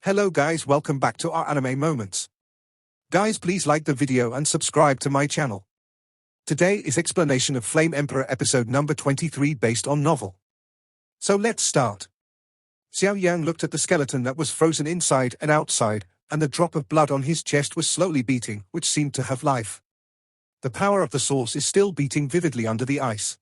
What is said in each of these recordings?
Hello guys, welcome back to our anime moments. Guys, please like the video and subscribe to my channel. Today is explanation of Flame Emperor episode number 23 based on novel. So let's start. Xiao Yan looked at the skeleton that was frozen inside and outside, and the drop of blood on his chest was slowly beating, which seemed to have life. The power of the source is still beating vividly under the ice.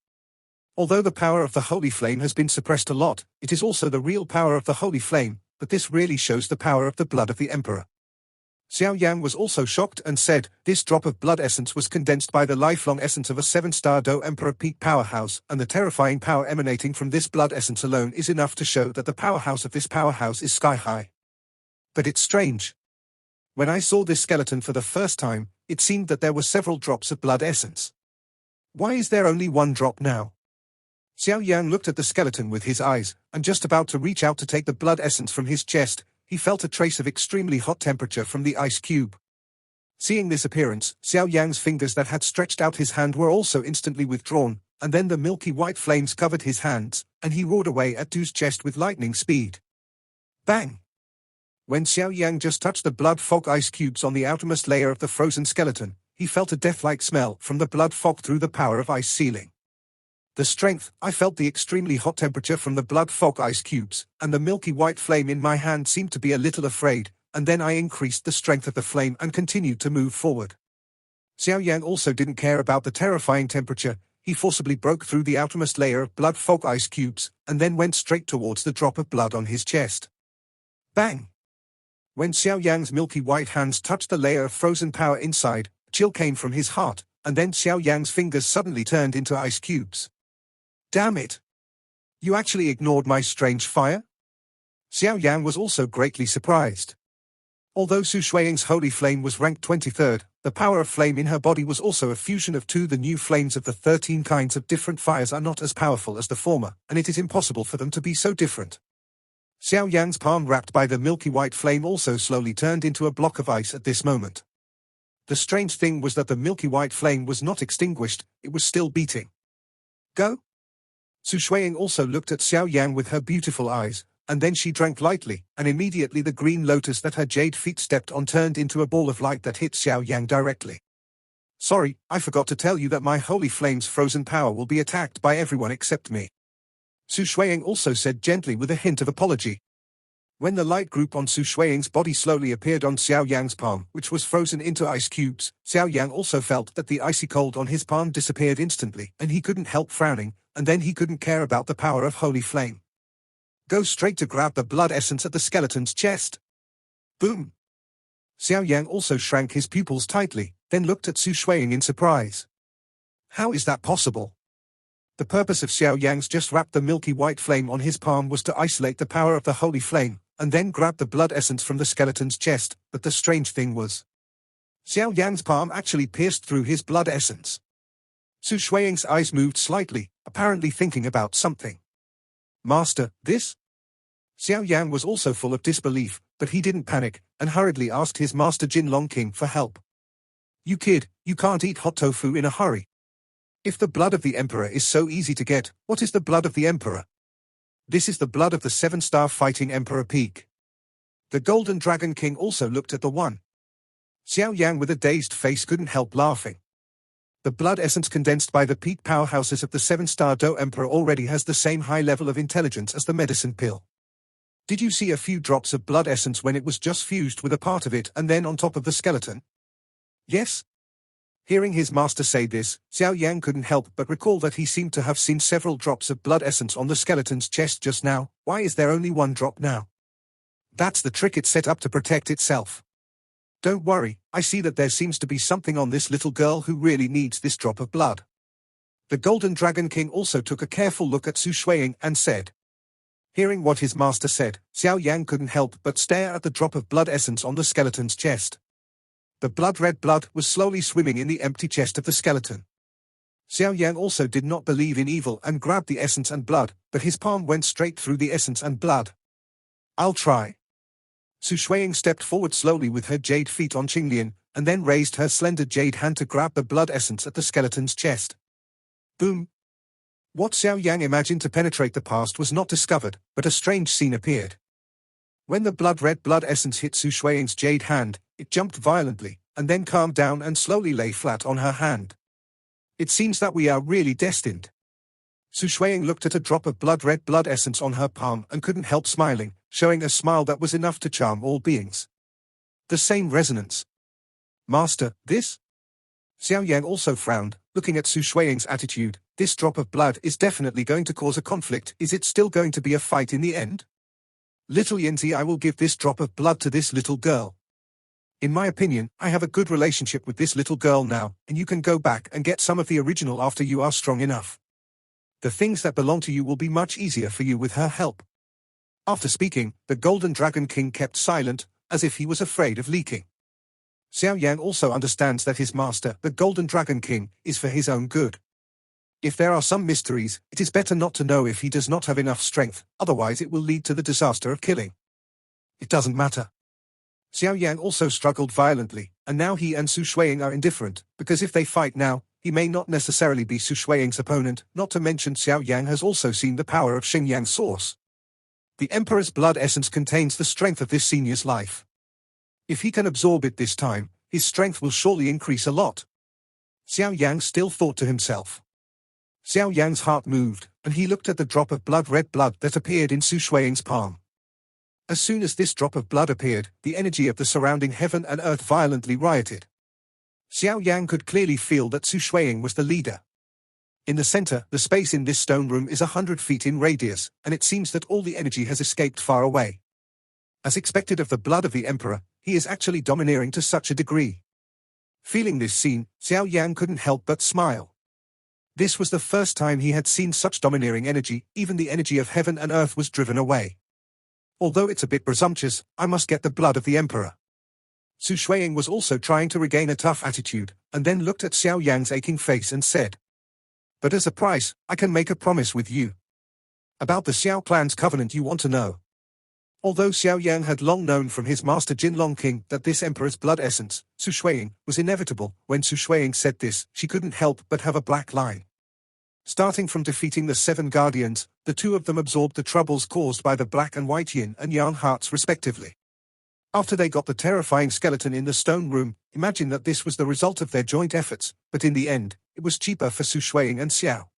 Although the power of the holy flame has been suppressed a lot, it is also the real power of the holy flame, but this really shows the power of the blood of the emperor. Xiao Yan was also shocked and said, this drop of blood essence was condensed by the lifelong essence of a 7-star Do Emperor peak powerhouse, and the terrifying power emanating from this blood essence alone is enough to show that the powerhouse of this powerhouse is sky high. But it's strange. When I saw this skeleton for the first time, it seemed that there were several drops of blood essence. Why is there only one drop now? Xiao Yan looked at the skeleton with his eyes, and just about to reach out to take the blood essence from his chest, he felt a trace of extremely hot temperature from the ice cube. Seeing this appearance, Xiao Yan's fingers that had stretched out his hand were also instantly withdrawn, and then the milky white flames covered his hands, and he roared away at Du's chest with lightning speed. Bang! When Xiao Yan just touched the blood fog ice cubes on the outermost layer of the frozen skeleton, he felt a death-like smell from the blood fog through the power of ice sealing. The strength, I felt the extremely hot temperature from the blood fog ice cubes, and the milky white flame in my hand seemed to be a little afraid, and then I increased the strength of the flame and continued to move forward. Xiao Yan also didn't care about the terrifying temperature. He forcibly broke through the outermost layer of blood fog ice cubes, and then went straight towards the drop of blood on his chest. Bang! When Xiao Yan's milky white hands touched the layer of frozen power inside, a chill came from his heart, and then Xiao Yan's fingers suddenly turned into ice cubes. Damn it! You actually ignored my strange fire? Xiao Yan was also greatly surprised. Although Su Shuiying's holy flame was ranked 23rd, the power of flame in her body was also a fusion of two. The new flames of the 13 kinds of different fires are not as powerful as the former, and it is impossible for them to be so different. Xiao Yan's palm wrapped by the milky white flame also slowly turned into a block of ice at this moment. The strange thing was that the milky white flame was not extinguished, it was still beating. Go! Su Shuiying also looked at Xiao Yan with her beautiful eyes, and then she drank lightly, and immediately the green lotus that her jade feet stepped on turned into a ball of light that hit Xiao Yan directly. Sorry, I forgot to tell you that my holy flame's frozen power will be attacked by everyone except me. Su Shuiying also said gently with a hint of apology. When the light group on Su Shuiying's body slowly appeared on Xiao Yan's palm, which was frozen into ice cubes, Xiao Yan also felt that the icy cold on his palm disappeared instantly, and he couldn't help frowning, and then he couldn't care about the power of holy flame. Go straight to grab the blood essence at the skeleton's chest. Boom! Xiao Yan also shrank his pupils tightly, then looked at Su Shuiying in surprise. How is that possible? The purpose of Xiao Yan's just wrapped the milky white flame on his palm was to isolate the power of the holy flame, and then grab the blood essence from the skeleton's chest, but the strange thing was, Xiao Yan's palm actually pierced through his blood essence. Su Shuiying's eyes moved slightly, apparently thinking about something. Master, this? Xiao Yan was also full of disbelief, but he didn't panic, and hurriedly asked his master Jin Long King for help. You kid, you can't eat hot tofu in a hurry. If the blood of the emperor is so easy to get, what is the blood of the emperor? This is the blood of the 7-star fighting emperor peak. The Golden Dragon King also looked at the one. Xiao Yan with a dazed face couldn't help laughing. The blood essence condensed by the peak powerhouses of the 7-star Do Emperor already has the same high level of intelligence as the medicine pill. Did you see a few drops of blood essence when it was just fused with a part of it and then on top of the skeleton? Yes? Hearing his master say this, Xiao Yan couldn't help but recall that he seemed to have seen several drops of blood essence on the skeleton's chest just now. Why is there only one drop now? That's the trick it set up to protect itself. Don't worry, I see that there seems to be something on this little girl who really needs this drop of blood. The Golden Dragon King also took a careful look at Su Shuiying and said. Hearing what his master said, Xiao Yan couldn't help but stare at the drop of blood essence on the skeleton's chest. The blood-red blood was slowly swimming in the empty chest of the skeleton. Xiao Yan also did not believe in evil and grabbed the essence and blood, but his palm went straight through the essence and blood. I'll try. Su Shuiying stepped forward slowly with her jade feet on Qinglian, and then raised her slender jade hand to grab the blood essence at the skeleton's chest. Boom! What Xiao Yan imagined to penetrate the past was not discovered, but a strange scene appeared. When the blood-red blood essence hit Su Shuiying's jade hand, it jumped violently, and then calmed down and slowly lay flat on her hand. It seems that we are really destined. Su Shuiying looked at a drop of blood-red blood essence on her palm and couldn't help smiling, showing a smile that was enough to charm all beings. The same resonance. Master, this? Xiao Yan also frowned, looking at Su Shuiying's attitude. This drop of blood is definitely going to cause a conflict. Is it still going to be a fight in the end? Little Yanzi, I will give this drop of blood to this little girl. In my opinion, I have a good relationship with this little girl now, and you can go back and get some of the original after you are strong enough. The things that belong to you will be much easier for you with her help. After speaking, the Golden Dragon King kept silent, as if he was afraid of leaking. Xiao Yan also understands that his master, the Golden Dragon King, is for his own good. If there are some mysteries, it is better not to know if he does not have enough strength, otherwise it will lead to the disaster of killing. It doesn't matter. Xiao Yan also struggled violently, and now he and Su Shuiying are indifferent, because if they fight now, he may not necessarily be Su Shuiying's opponent, not to mention Xiao Yan has also seen the power of Xingyang source. The Emperor's blood essence contains the strength of this senior's life. If he can absorb it this time, his strength will surely increase a lot. Xiao Yang still thought to himself. Xiao Yang's heart moved, and he looked at the drop of blood-red blood that appeared in Su Shuiying's palm. As soon as this drop of blood appeared, the energy of the surrounding heaven and earth violently rioted. Xiao Yang could clearly feel that Su Shuiying was the leader. In the center, the space in this stone room is 100 feet in radius, and it seems that all the energy has escaped far away. As expected of the blood of the Emperor, he is actually domineering to such a degree. Feeling this scene, Xiao Yang couldn't help but smile. This was the first time he had seen such domineering energy. Even the energy of heaven and earth was driven away. Although it's a bit presumptuous, I must get the blood of the Emperor. Su Shuiying was also trying to regain a tough attitude, and then looked at Xiao Yang's aching face and said, "But as a price, I can make a promise with you. About the Xiao clan's covenant you want to know." Although Xiao Yang had long known from his master Jinlong King that this Emperor's blood essence, Su Shuiying, was inevitable, when Su Shuiying said this, she couldn't help but have a black line. Starting from defeating the 7 guardians, the two of them absorbed the troubles caused by the black and white yin and yang hearts respectively. After they got the terrifying skeleton in the stone room, imagine that this was the result of their joint efforts, but in the end, it was cheaper for Su Shuiying and Xiao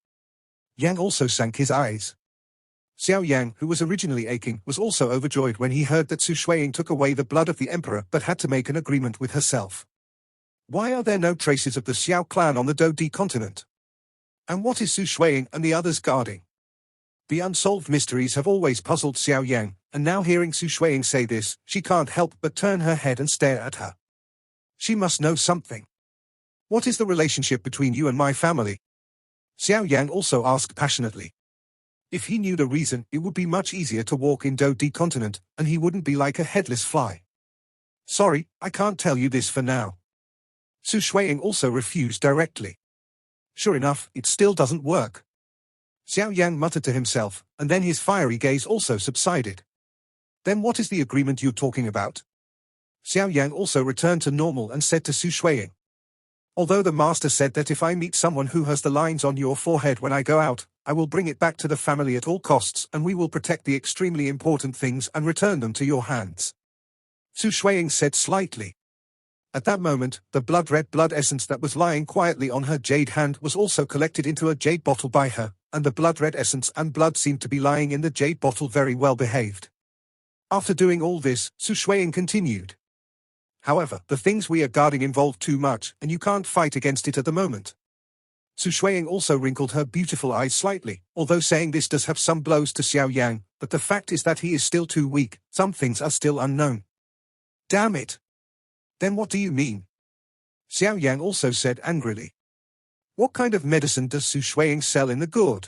Yang also sank his eyes. Xiao Yang, who was originally aching, was also overjoyed when he heard that Su Shuiying took away the blood of the Emperor but had to make an agreement with herself. Why are there no traces of the Xiao clan on the Dodi continent? And what is Su Shuiying and the others guarding? The unsolved mysteries have always puzzled Xiao Yang, and now hearing Su Shuiying say this, she can't help but turn her head and stare at her. She must know something. What is the relationship between you and my family? Xiao Yang also asked passionately. If he knew the reason, it would be much easier to walk in Dodi continent, and he wouldn't be like a headless fly. Sorry, I can't tell you this for now. Su Shuiying also refused directly. Sure enough, it still doesn't work. Xiao Yang muttered to himself, and then his fiery gaze also subsided. Then what is the agreement you're talking about? Xiao Yang also returned to normal and said to Su Shuiying. Although the master said that if I meet someone who has the lines on your forehead when I go out, I will bring it back to the family at all costs, and we will protect the extremely important things and return them to your hands. Su Shuiying said slightly. At that moment, the blood-red blood essence that was lying quietly on her jade hand was also collected into a jade bottle by her, and the blood-red essence and blood seemed to be lying in the jade bottle very well behaved. After doing all this, Su Shuiying continued. However, the things we are guarding involve too much, and you can't fight against it at the moment. Su Shuiying also wrinkled her beautiful eyes slightly, although saying this does have some blows to Xiao Yang, but the fact is that he is still too weak, some things are still unknown. Damn it! Then what do you mean? Xiao Yang also said angrily. What kind of medicine does Su Shuiying sell in the gourd?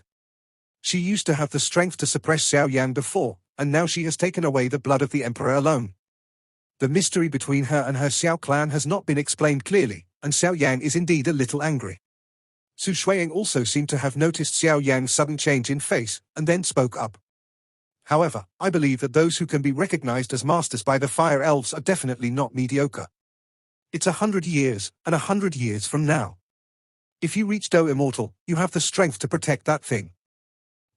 She used to have the strength to suppress Xiao Yang before, and now she has taken away the blood of the Emperor alone. The mystery between her and her Xiao clan has not been explained clearly, and Xiao Yang is indeed a little angry. Su Shuiying also seemed to have noticed Xiao Yang's sudden change in face, and then spoke up. However, I believe that those who can be recognized as masters by the fire elves are definitely not mediocre. It's 100 years, and 100 years from now. If you reach Do Immortal, you have the strength to protect that thing.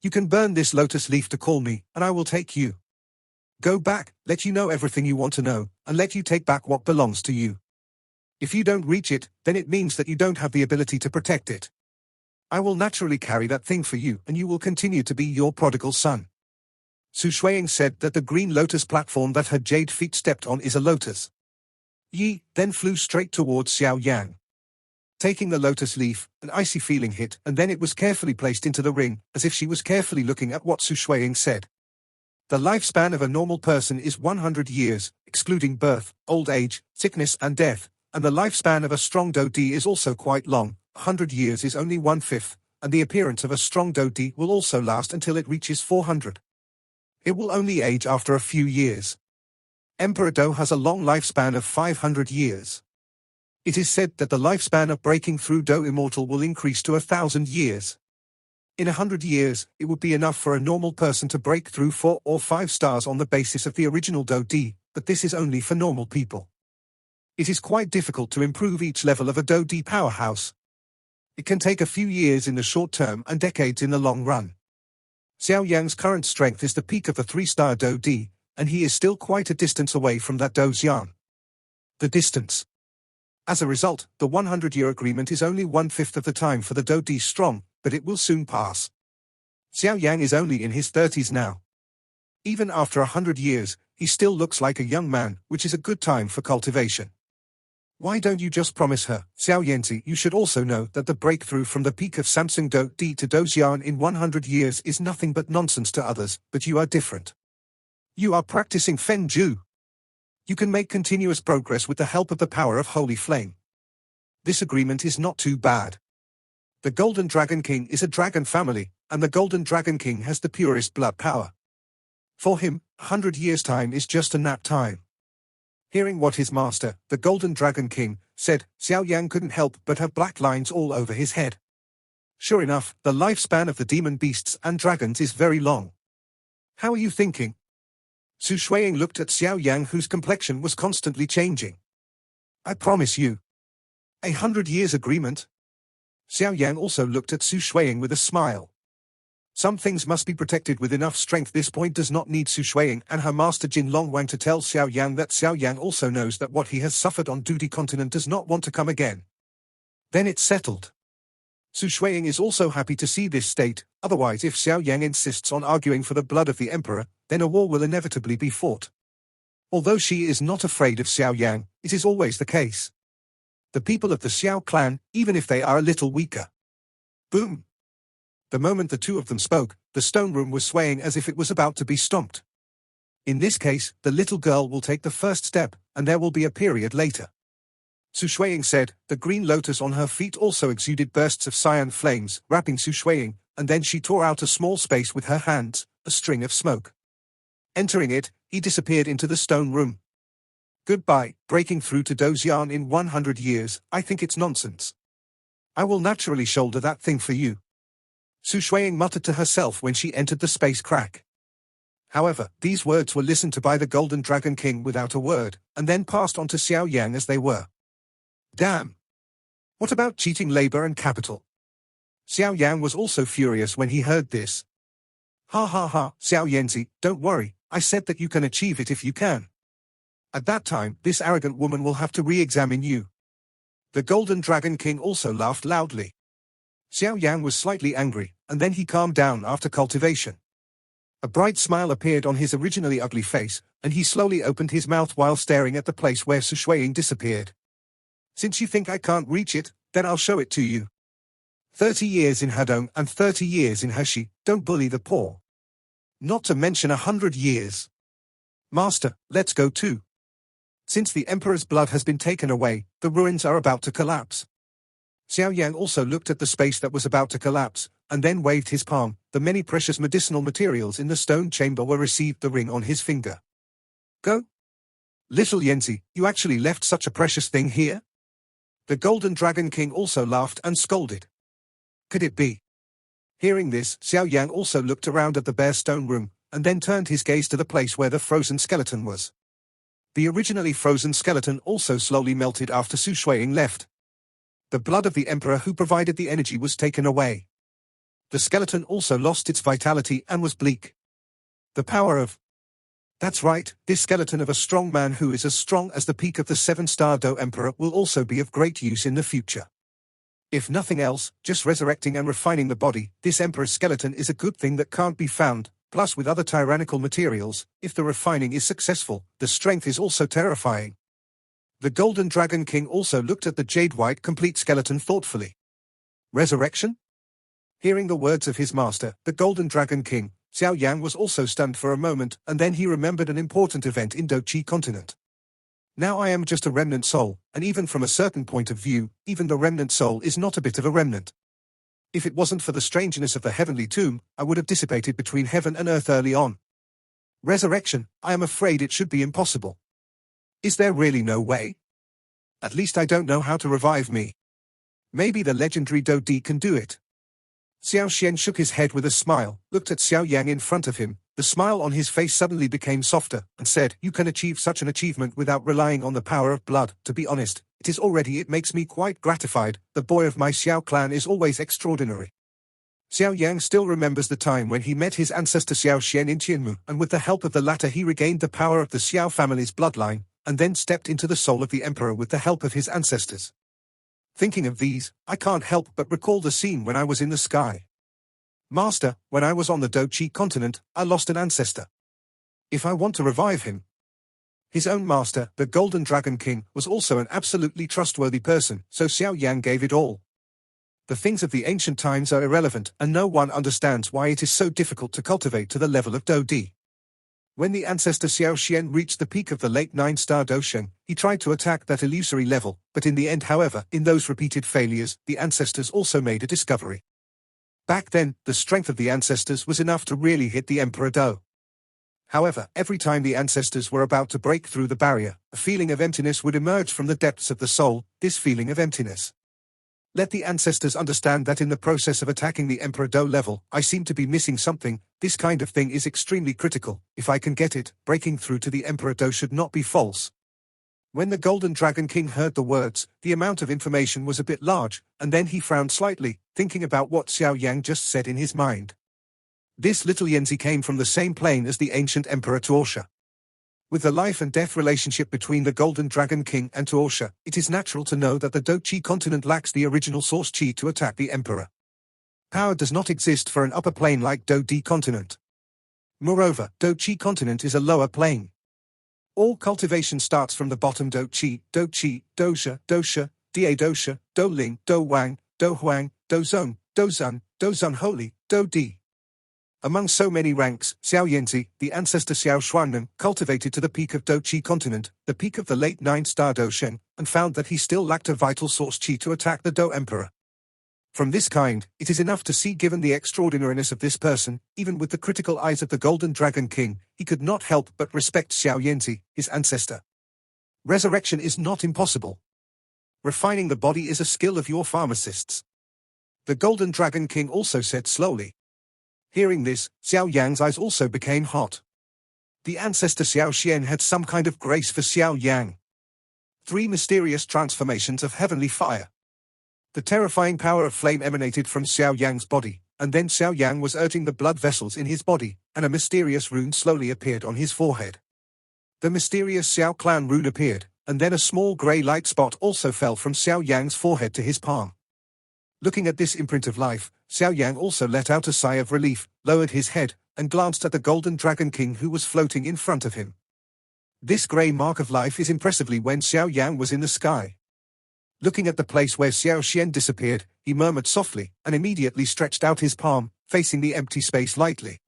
You can burn this lotus leaf to call me, and I will take you. Go back, let you know everything you want to know, and let you take back what belongs to you. If you don't reach it, then it means that you don't have the ability to protect it. I will naturally carry that thing for you, and you will continue to be your prodigal son. Su Shuiying said that the green lotus platform that her jade feet stepped on is a lotus. Yi then flew straight towards Xiao Yan. Taking the lotus leaf, an icy feeling hit, and then it was carefully placed into the ring, as if she was carefully looking at what Su Shuiying said. The lifespan of a normal person is 100 years, excluding birth, old age, sickness and death, and the lifespan of a strong Dodi is also quite long. 100 years is only 1/5, and the appearance of a strong Dodi will also last until it reaches 400. It will only age after a few years. Emperor Do has a long lifespan of 500 years. It is said that the lifespan of breaking through Do Immortal will increase to 1,000 years. In 100 years, it would be enough for a normal person to break through 4 or 5 stars on the basis of the original Do D, but this is only for normal people. It is quite difficult to improve each level of a Do D powerhouse. It can take a few years in the short term and decades in the long run. Xiao Yang's current strength is the peak of the 3-star Do D, and he is still quite a distance away from that Do Xian. The distance. As a result, the 100-year agreement is only 1/5 of the time for the Do D strong, but it will soon pass. Xiao Yang is only in his 30s now. Even after 100 years, he still looks like a young man, which is a good time for cultivation. Why don't you just promise her, Xiao Yanzi? You should also know that the breakthrough from the peak of Samsung Do D to Do Xian in 100 years is nothing but nonsense to others, but you are different. You are practicing Fen Ju. You can make continuous progress with the help of the power of Holy Flame. This agreement is not too bad. The Golden Dragon King is a dragon family, and the Golden Dragon King has the purest blood power. For him, 100 years' time is just a nap time. Hearing what his master, the Golden Dragon King, said, Xiao Yang couldn't help but have black lines all over his head. Sure enough, the lifespan of the demon beasts and dragons is very long. How are you thinking? Su Shuiying looked at Xiao Yang, whose complexion was constantly changing. I promise you. 100 years agreement? Xiao Yang also looked at Su Shuiying with a smile. Some things must be protected with enough strength. This point does not need Su Shuiying and her master Jin Longwang to tell Xiao Yang that Xiao Yang also knows that what he has suffered on Dudi continent does not want to come again. Then it's settled. Su Shuiying is also happy to see this state, otherwise if Xiao Yang insists on arguing for the blood of the emperor, then a war will inevitably be fought. Although she is not afraid of Xiao Yang, it is always the case. The people of the Xiao clan, even if they are a little weaker. Boom! The moment the two of them spoke, the stone room was swaying as if it was about to be stomped. In this case, the little girl will take the first step, and there will be a period later. Su Shuiying said, the green lotus on her feet also exuded bursts of cyan flames, wrapping Su Shuiying, and then she tore out a small space with her hands, a string of smoke. Entering it, he disappeared into the stone room. Goodbye, breaking through to Do Xian in 100 years, I think it's nonsense. I will naturally shoulder that thing for you. Su Shuiying muttered to herself when she entered the space crack. However, these words were listened to by the Golden Dragon King without a word, and then passed on to Xiao Yang as they were. Damn! What about cheating labor and capital? Xiao Yang was also furious when he heard this. Ha ha ha, Xiao Yanzi, don't worry, I said that you can achieve it if you can. At that time, this arrogant woman will have to re-examine you. The Golden Dragon King also laughed loudly. Xiao Yang was slightly angry, and then he calmed down after cultivation. A bright smile appeared on his originally ugly face, and he slowly opened his mouth while staring at the place where Su Shuiying disappeared. Since you think I can't reach it, then I'll show it to you. 30 years in Hadong and 30 years in Heshi, don't bully the poor. Not to mention 100 years. Master, let's go too. Since the Emperor's blood has been taken away, the ruins are about to collapse. Xiao Yang also looked at the space that was about to collapse, and then waved his palm. The many precious medicinal materials in the stone chamber were received the ring on his finger. Go. Little Yanzi, you actually left such a precious thing here? The Golden Dragon King also laughed and scolded. Could it be? Hearing this, Xiao Yang also looked around at the bare stone room, and then turned his gaze to the place where the frozen skeleton was. The originally frozen skeleton also slowly melted after Su Shuiying left. The blood of the emperor who provided the energy was taken away. The skeleton also lost its vitality and was bleak. The power of That's right, this skeleton of a strong man who is as strong as the peak of the 7-star Do Emperor will also be of great use in the future. If nothing else, just resurrecting and refining the body, this Emperor's skeleton is a good thing that can't be found, plus with other tyrannical materials, if the refining is successful, the strength is also terrifying. The Golden Dragon King also looked at the jade-white complete skeleton thoughtfully. Resurrection? Hearing the words of his master, the Golden Dragon King, Xiao Yan was also stunned for a moment, and then he remembered an important event in Do-Chi continent. Now I am just a remnant soul, and even from a certain point of view, even the remnant soul is not a bit of a remnant. If it wasn't for the strangeness of the heavenly tomb, I would have dissipated between heaven and earth early on. Resurrection, I am afraid it should be impossible. Is there really no way? At least I don't know how to revive me. Maybe the legendary Do-Di can do it. Xiao Xian shook his head with a smile, looked at Xiao Yang in front of him. The smile on his face suddenly became softer, and said, "You can achieve such an achievement without relying on the power of blood. To be honest, it makes me quite gratified. The boy of my Xiao clan is always extraordinary." Xiao Yang still remembers the time when he met his ancestor Xiao Xian in Qianmu, and with the help of the latter he regained the power of the Xiao family's bloodline, and then stepped into the soul of the emperor with the help of his ancestors. Thinking of these, I can't help but recall the scene when I was in the sky. Master, when I was on the Do-Chi continent, I lost an ancestor. If I want to revive him. His own master, the Golden Dragon King, was also an absolutely trustworthy person, so Xiao Yang gave it all. The things of the ancient times are irrelevant, and no one understands why it is so difficult to cultivate to the level of Do-Di. When the ancestor Xiao Xian reached the peak of the late 9-star Do-Shen, he tried to attack that illusory level, but in the end, however, in those repeated failures, the ancestors also made a discovery. Back then, the strength of the ancestors was enough to really hit the Emperor Do. However, every time the ancestors were about to break through the barrier, a feeling of emptiness would emerge from the depths of the soul, this feeling of emptiness. Let the ancestors understand that in the process of attacking the Emperor Do level, I seem to be missing something. This kind of thing is extremely critical. If I can get it, breaking through to the Emperor Do should not be false. When the Golden Dragon King heard the words, the amount of information was a bit large, and then he frowned slightly, thinking about what Xiao Yang just said in his mind. This little Yanzi came from the same plane as the ancient Emperor Tuosha. With the life and death relationship between the Golden Dragon King and Tuosha, it is natural to know that the Do-Chi continent lacks the original source Chi to attack the Emperor. Power does not exist for an upper plane like Do-Di continent. Moreover, Do-Chi continent is a lower plane. All cultivation starts from the bottom Do-Chi, Dosha, Da Dosha, Do-Ling, Do-Wang, Do-Huang, Do-Zong, Do-Zun, Do-Zun Holy, Do-Di. Among so many ranks, Xiao Yanzi, the ancestor Xiao Xuanren, cultivated to the peak of Do-Chi continent, the peak of the late 9-star Do-Shen, and found that he still lacked a vital source Chi to attack the Do Emperor. From this kind, it is enough to see given the extraordinariness of this person, even with the critical eyes of the Golden Dragon King, he could not help but respect Xiao Yanzi, his ancestor. Resurrection is not impossible. Refining the body is a skill of your pharmacists. The Golden Dragon King also said slowly. Hearing this, Xiao Yang's eyes also became hot. The ancestor Xiao Xian had some kind of grace for Xiao Yang. 3 mysterious transformations of heavenly fire. The terrifying power of flame emanated from Xiao Yang's body, and then Xiao Yang was urging the blood vessels in his body, and a mysterious rune slowly appeared on his forehead. The mysterious Xiao clan rune appeared, and then a small grey light spot also fell from Xiao Yang's forehead to his palm. Looking at this imprint of life, Xiao Yang also let out a sigh of relief, lowered his head, and glanced at the Golden Dragon King who was floating in front of him. This grey mark of life is impressively when Xiao Yang was in the sky. Looking at the place where Xiao Xian disappeared, he murmured softly, and immediately stretched out his palm, facing the empty space lightly.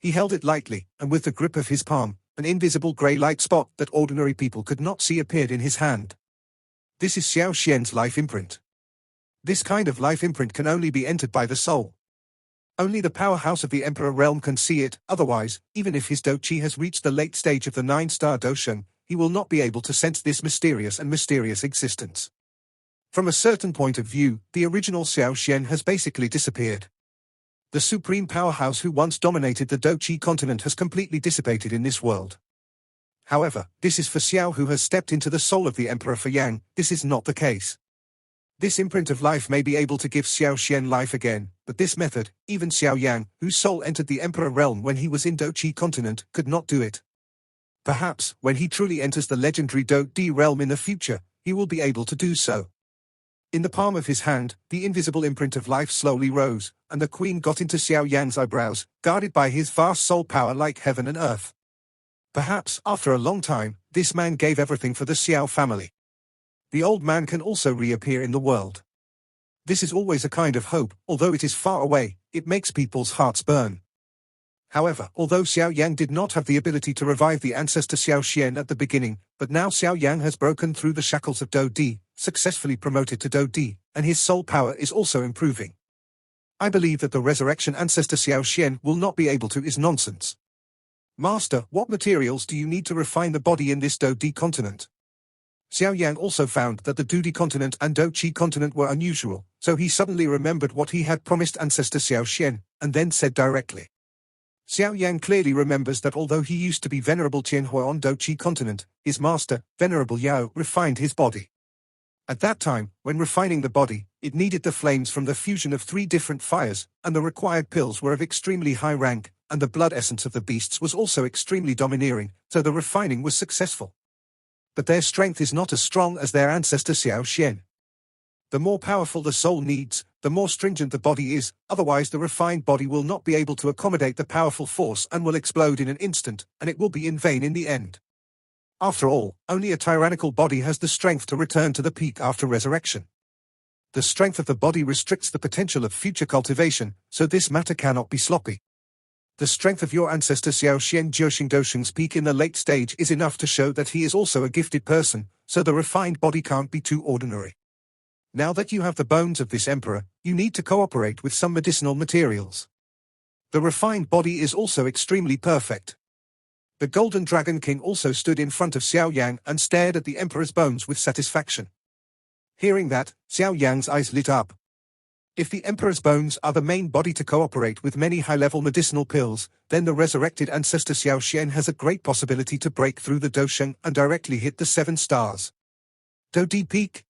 He held it lightly, and with the grip of his palm, an invisible grey light spot that ordinary people could not see appeared in his hand. This is Xiao Xian's life imprint. This kind of life imprint can only be entered by the soul. Only the powerhouse of the Emperor realm can see it, otherwise, even if his Do-Chi has reached the late stage of the 9-star Do-Shen, he will not be able to sense this mysterious existence. From a certain point of view, the original Xiao Xian has basically disappeared. The supreme powerhouse who once dominated the Do-Chi continent has completely dissipated in this world. However, this is for Xiao who has stepped into the soul of the Emperor for Yang. This is not the case. This imprint of life may be able to give Xiao Xian life again, but this method, even Xiao Yang, whose soul entered the Emperor realm when he was in Do-Chi continent, could not do it. Perhaps, when he truly enters the legendary Do-D realm in the future, he will be able to do so. In the palm of his hand, the invisible imprint of life slowly rose, and the queen got into Xiao Yan's eyebrows, guarded by his vast soul power like heaven and earth. Perhaps, after a long time, this man gave everything for the Xiao family. The old man can also reappear in the world. This is always a kind of hope, although it is far away, it makes people's hearts burn. However, although Xiao Yan did not have the ability to revive the ancestor Xiao Xian at the beginning, but now Xiao Yan has broken through the shackles of Do-D, successfully promoted to Do-D, and his soul power is also improving. I believe that the resurrection ancestor Xiao Xian will not be able to is nonsense. Master, what materials do you need to refine the body in this Do-D continent? Xiao Yan also found that the Do-D continent and Do-Chi continent were unusual, so he suddenly remembered what he had promised ancestor Xiao Xian, and then said directly. Xiao Yan clearly remembers that although he used to be Venerable Qianhua on Do-Chi continent, his master, Venerable Yao, refined his body. At that time, when refining the body, it needed the flames from the fusion of 3 different fires, and the required pills were of extremely high rank, and the blood essence of the beasts was also extremely domineering, so the refining was successful. But their strength is not as strong as their ancestor Xiao Xian. The more powerful the soul needs, the more stringent the body is, otherwise the refined body will not be able to accommodate the powerful force and will explode in an instant, and it will be in vain in the end. After all, only a tyrannical body has the strength to return to the peak after resurrection. The strength of the body restricts the potential of future cultivation, so this matter cannot be sloppy. The strength of your ancestor Xiao Xian Jiuxing Dosheng's peak in the late stage is enough to show that he is also a gifted person, so the refined body can't be too ordinary. Now that you have the bones of this emperor, you need to cooperate with some medicinal materials. The refined body is also extremely perfect. The Golden Dragon King also stood in front of Xiao Yang and stared at the emperor's bones with satisfaction. Hearing that, Xiao Yang's eyes lit up. If the emperor's bones are the main body to cooperate with many high-level medicinal pills, then the resurrected ancestor Xiao Xian has a great possibility to break through the Dosheng and directly hit the 7 stars. Do-D peak?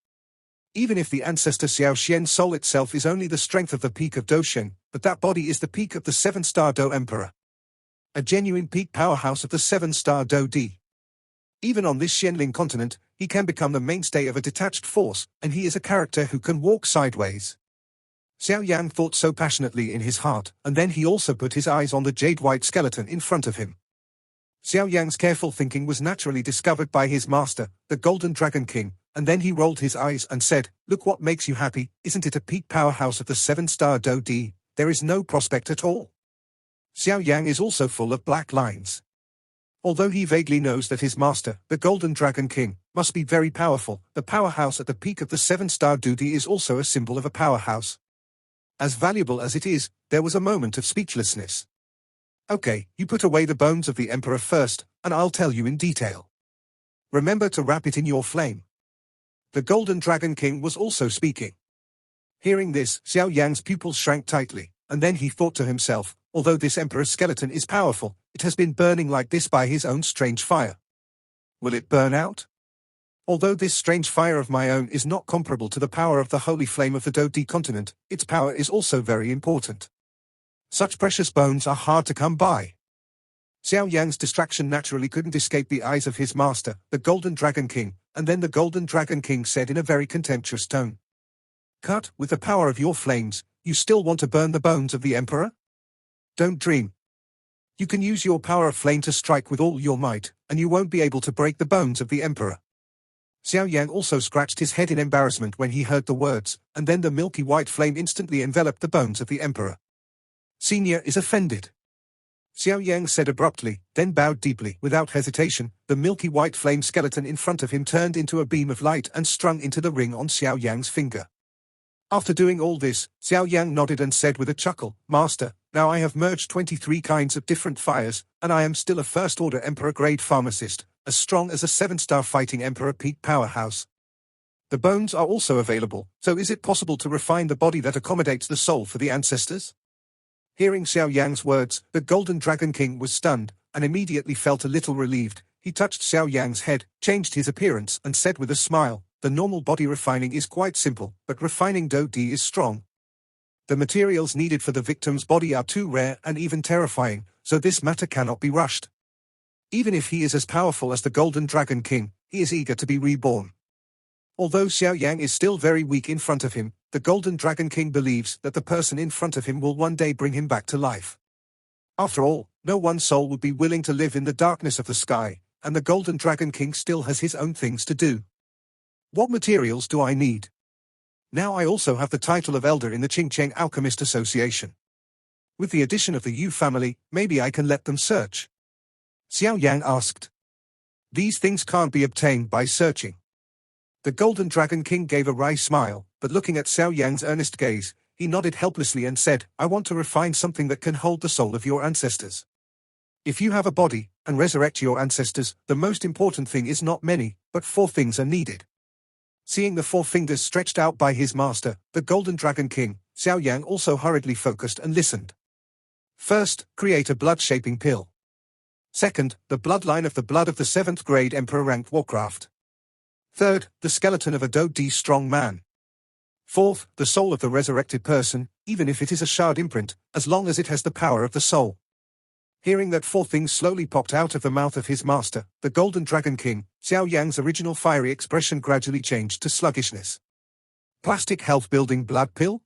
Even if the ancestor Xiao Xian's soul itself is only the strength of the peak of Dosheng, but that body is the peak of the 7-star Do Emperor. A genuine peak powerhouse of the 7-star Do-D. Even on this Xianling continent, he can become the mainstay of a detached force, and he is a character who can walk sideways. Xiao Yan thought so passionately in his heart, and then he also put his eyes on the jade-white skeleton in front of him. Xiao Yang's careful thinking was naturally discovered by his master, the Golden Dragon King, and then he rolled his eyes and said, "Look what makes you happy, isn't it a peak powerhouse of the 7-star Do-D? There is no prospect at all." Xiao Yang is also full of black lines. Although he vaguely knows that his master, the Golden Dragon King, must be very powerful, the powerhouse at the peak of the 7-star Do-D is also a symbol of a powerhouse. As valuable as it is, there was a moment of speechlessness. "Okay, you put away the bones of the Emperor first, and I'll tell you in detail. Remember to wrap it in your flame." The Golden Dragon King was also speaking. Hearing this, Xiao Yang's pupils shrank tightly, and then he thought to himself, although this Emperor's skeleton is powerful, it has been burning like this by his own strange fire. Will it burn out? Although this strange fire of my own is not comparable to the power of the holy flame of the Do-D continent, its power is also very important. Such precious bones are hard to come by. Xiao Yang's distraction naturally couldn't escape the eyes of his master, the Golden Dragon King, and then the Golden Dragon King said in a very contemptuous tone, "Cut, with the power of your flames, you still want to burn the bones of the Emperor? Don't dream. You can use your power of flame to strike with all your might, and you won't be able to break the bones of the Emperor." Xiao Yang also scratched his head in embarrassment when he heard the words, and then the milky white flame instantly enveloped the bones of the Emperor. "Senior is offended," Xiao Yang said abruptly, then bowed deeply. Without hesitation, the milky white flame skeleton in front of him turned into a beam of light and strung into the ring on Xiao Yang's finger. After doing all this, Xiao Yang nodded and said with a chuckle, "Master, now I have merged 23 kinds of different fires, and I am still a first-order Emperor-grade pharmacist, as strong as a 7-star fighting Emperor peak powerhouse. The bones are also available, so is it possible to refine the body that accommodates the soul for the ancestors?" Hearing Xiao Yang's words, the Golden Dragon King was stunned, and immediately felt a little relieved. He touched Xiao Yang's head, changed his appearance, and said with a smile, "The normal body refining is quite simple, but refining Do-D is strong. The materials needed for the victim's body are too rare and even terrifying, so this matter cannot be rushed. Even if he is as powerful as the Golden Dragon King, he is eager to be reborn. Although Xiao Yan is still very weak in front of him, the Golden Dragon King believes that the person in front of him will one day bring him back to life. After all, no one soul would be willing to live in the darkness of the sky, and the Golden Dragon King still has his own things to do. What materials do I need? Now I also have the title of Elder in the Qingcheng Alchemist Association. With the addition of the Yu family, maybe I can let them search. Xiao Yan asked. These things can't be obtained by searching. The Golden Dragon King gave a wry smile, but looking at Xiao Yan's earnest gaze, he nodded helplessly and said, I want to refine something that can hold the soul of your ancestors. If you have a body, and resurrect your ancestors, the most important thing is not many, but 4 things are needed. Seeing the 4 fingers stretched out by his master, the Golden Dragon King, Xiao Yan also hurriedly focused and listened. First, create a blood-shaping pill. Second, the bloodline of the blood of the 7th grade Emperor ranked warcraft. Third, the skeleton of a Do-D strong man. Fourth, the soul of the resurrected person, even if it is a shard imprint, as long as it has the power of the soul. Hearing that 4 things slowly popped out of the mouth of his master, the Golden Dragon King, Xiao Yan's original fiery expression gradually changed to sluggishness. Plastic health-building blood pill?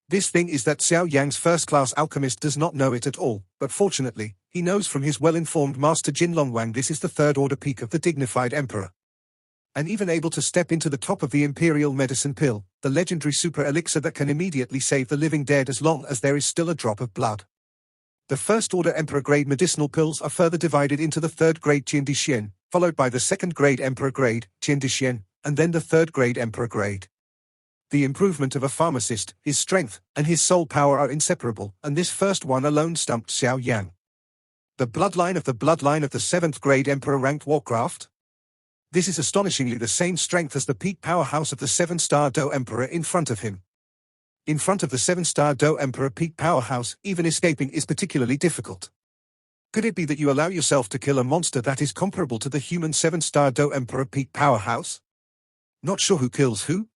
This thing is that Xiao Yan's first-class alchemist does not know it at all, but fortunately, he knows from his well-informed master Jin Longwang this is the 3rd order peak of the dignified emperor. And even able to step into the top of the imperial medicine pill, the legendary super elixir that can immediately save the living dead as long as there is still a drop of blood. The 1st order emperor grade medicinal pills are further divided into the 3rd grade Qiandixien, followed by the 2nd grade emperor grade, Qiandixien, and then the 3rd grade emperor grade. The improvement of a pharmacist, his strength, and his soul power are inseparable, and this first one alone stumped Xiao Yan. The bloodline of the 7th grade Emperor ranked warcraft? This is astonishingly the same strength as the peak powerhouse of the 7-star Do Emperor in front of him. In front of the 7-star Do Emperor peak powerhouse, even escaping is particularly difficult. Could it be that you allow yourself to kill a monster that is comparable to the human 7-star Do Emperor peak powerhouse? Not sure who kills who?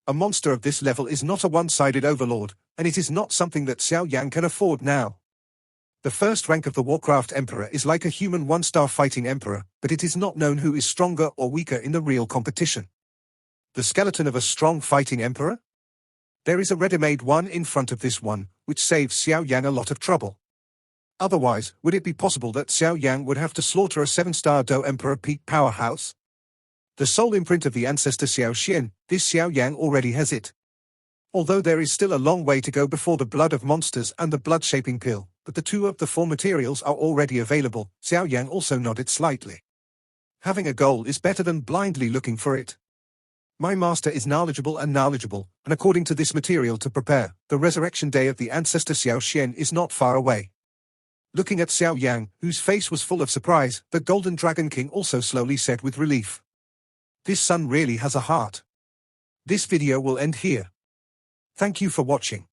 A monster of this level is not a one-sided overlord, and it is not something that Xiao Yan can afford now. The 1st rank of the Warcraft Emperor is like a human 1-star fighting emperor, but it is not known who is stronger or weaker in the real competition. The skeleton of a strong fighting emperor? There is a ready-made one in front of this one, which saves Xiao Yan a lot of trouble. Otherwise, would it be possible that Xiao Yan would have to slaughter a 7-star Do Emperor peak powerhouse? The soul imprint of the ancestor Xiao Xian, this Xiao Yan already has it. Although there is still a long way to go before the blood of monsters and the blood-shaping pill, but the 2 of the 4 materials are already available, Xiao Yan also nodded slightly. Having a goal is better than blindly looking for it. My master is knowledgeable, and according to this material to prepare, the resurrection day of the ancestor Xiao Xian is not far away. Looking at Xiao Yan, whose face was full of surprise, the Golden Dragon King also slowly said with relief. This son really has a heart. This video will end here. Thank you for watching.